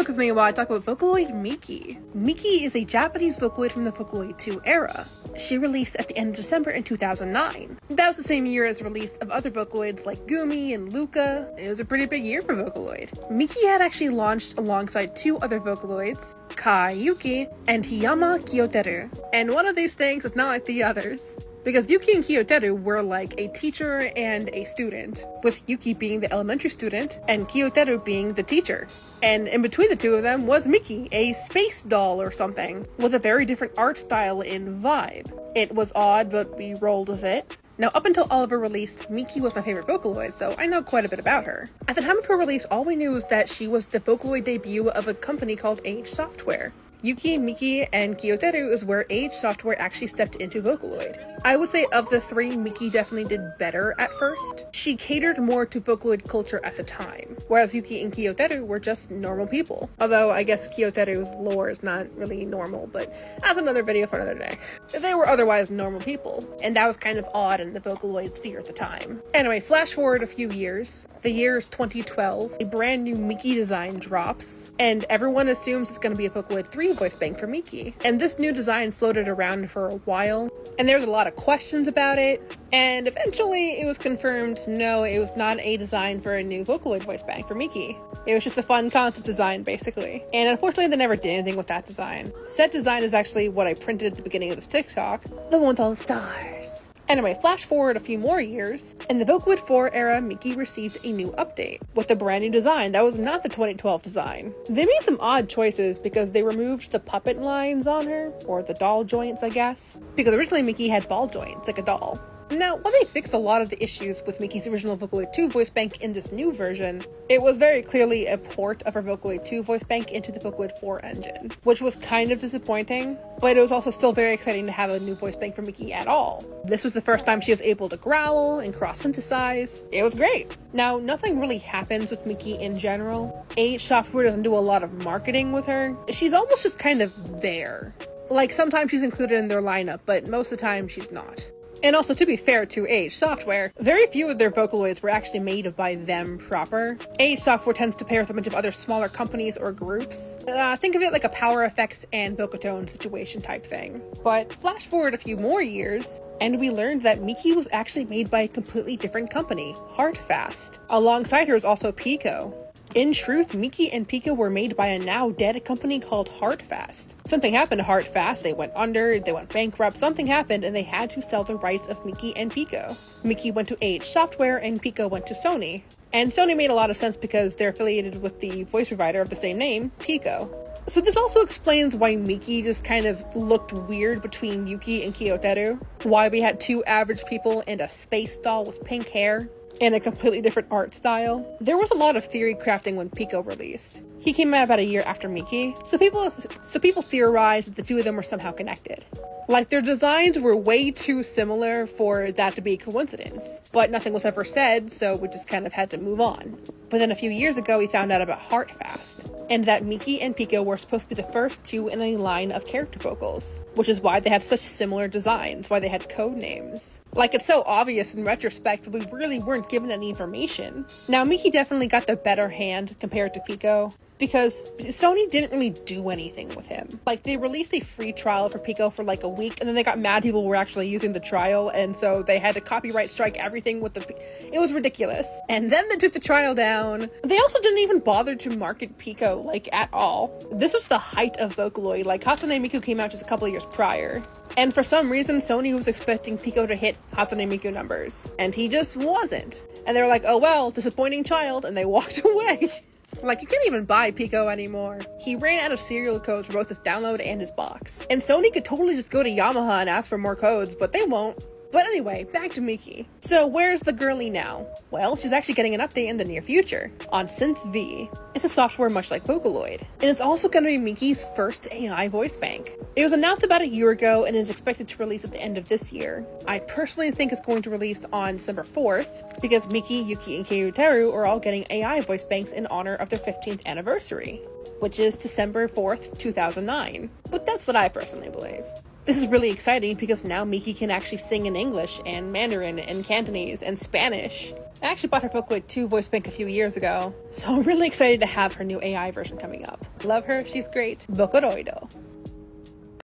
with me while I talk about Vocaloid Miki. Miki is a Japanese Vocaloid from the Vocaloid 2 era. She released at the end of December in 2009. That was the same year as release of other Vocaloids like Gumi and Luca. It was a pretty big year for Vocaloid. Miki had actually launched alongside two other Vocaloids, Kaai Yuki and Hiyama Kyoteru. And one of these things is not like the others, because Yuki and Kyoteru were like a teacher and a student, with Yuki being the elementary student and Kyoteru being the teacher. And in between the two of them was Miki, a space doll or something, with a very different art style and vibe. It was odd, but we rolled with it. Now, up until Oliver released, Miki was my favorite Vocaloid, so I know quite a bit about her. At the time of her release, all we knew was that she was the Vocaloid debut of a company called Age Software. Yuki, Miki, and Kyoteru is where Age Software actually stepped into Vocaloid. I would say of the three, Miki definitely did better at first. She catered more to Vocaloid culture at the time, whereas Yuki and Kyoteru were just normal people. Although I guess Kyoteru's lore is not really normal, but that's another video for another day. They were otherwise normal people, and that was kind of odd in the Vocaloid sphere at the time. Anyway, flash forward a few years. The year is 2012, a brand new Miki design drops, and everyone assumes it's going to be a Vocaloid 3 voice bank for Miki. And this new design floated around for a while, and there was a lot of questions about it, and eventually it was confirmed, no, it was not a design for a new Vocaloid voice bank for Miki. It was just a fun concept design, basically. And unfortunately, they never did anything with that design. Said design is actually what I printed at the beginning of this TikTok, the one with all the stars. Anyway, flash forward a few more years. In the Vocaloid 4 era, Miki received a new update with a brand new design that was not the 2012 design. They made some odd choices because they removed the puppet lines on her, or the doll joints, I guess, because originally Miki had ball joints, like a doll. Now, while they fixed a lot of the issues with Miki's original Vocaloid 2 voice bank in this new version, it was very clearly a port of her Vocaloid 2 voice bank into the Vocaloid 4 engine, which was kind of disappointing, but it was also still very exciting to have a new voice bank for Miki at all. This was the first time she was able to growl and cross-synthesize. It was great. Now, nothing really happens with Miki in general. Age Software doesn't do a lot of marketing with her. She's almost just kind of there. Like, sometimes she's included in their lineup, but most of the time she's not. And also, to be fair to Age Software, very few of their Vocaloids were actually made by them proper. Age Software tends to pair with a bunch of other smaller companies or groups. Think of it like a Power Effects and Vocatone situation type thing. But flash forward a few more years, and we learned that Miki was actually made by a completely different company, Heartfast. Alongside her is also Pico. In truth, Miki and Pico were made by a now dead company called Heartfast. Something happened to Heartfast, they went under, they went bankrupt, something happened, and they had to sell the rights of Miki and Pico. Miki went to Age Software and Pico went to Sony. And Sony made a lot of sense because they're affiliated with the voice provider of the same name, Pico. So this also explains why Miki just kind of looked weird between Yuki and Kyoteru, why we had two average people and a space doll with pink hair, and a completely different art style. There was a lot of theory crafting when Pico released. He came out about a year after Miki, so people theorized that the two of them were somehow connected. Like, their designs were way too similar for that to be a coincidence, but nothing was ever said, so we just kind of had to move on. But then a few years ago, we found out about Heartfast, and that Miki and Pico were supposed to be the first two in a line of character vocals, which is why they had such similar designs, why they had code names. Like, it's so obvious in retrospect, but we really weren't given any information. Now, Miki definitely got the better hand compared to Pico, because Sony didn't really do anything with him. Like, they released a free trial for Pico for like a week, and then they got mad people were actually using the trial, and so they had to copyright strike everything with it was ridiculous. And then they took the trial down. They also didn't even bother to market Pico, like, at all. This was the height of Vocaloid. Like, Hatsune Miku came out just a couple of years prior. And for some reason, Sony was expecting Pico to hit Hatsune Miku numbers, and he just wasn't. And they were like, oh well, disappointing child, and they walked away. Like, you can't even buy Pico anymore. He ran out of serial codes for both his download and his box. And Sony could totally just go to Yamaha and ask for more codes, but they won't. But anyway, back to Miki. So where's the girlie now? Well, she's actually getting an update in the near future on SynthV. It's a software much like Vocaloid, and it's also going to be Miki's first AI voice bank. It was announced about a year ago and is expected to release at the end of this year. I personally think it's going to release on December 4th because Miki, Yuki, and Kyoteru are all getting AI voice banks in honor of their 15th anniversary, which is December 4th, 2009. But that's what I personally believe. This is really exciting because now Miki can actually sing in English and Mandarin and Cantonese and Spanish. I actually bought her Vocaloid 2 voice bank a few years ago, so I'm really excited to have her new AI version coming up. Love her, she's great. Vocaloido.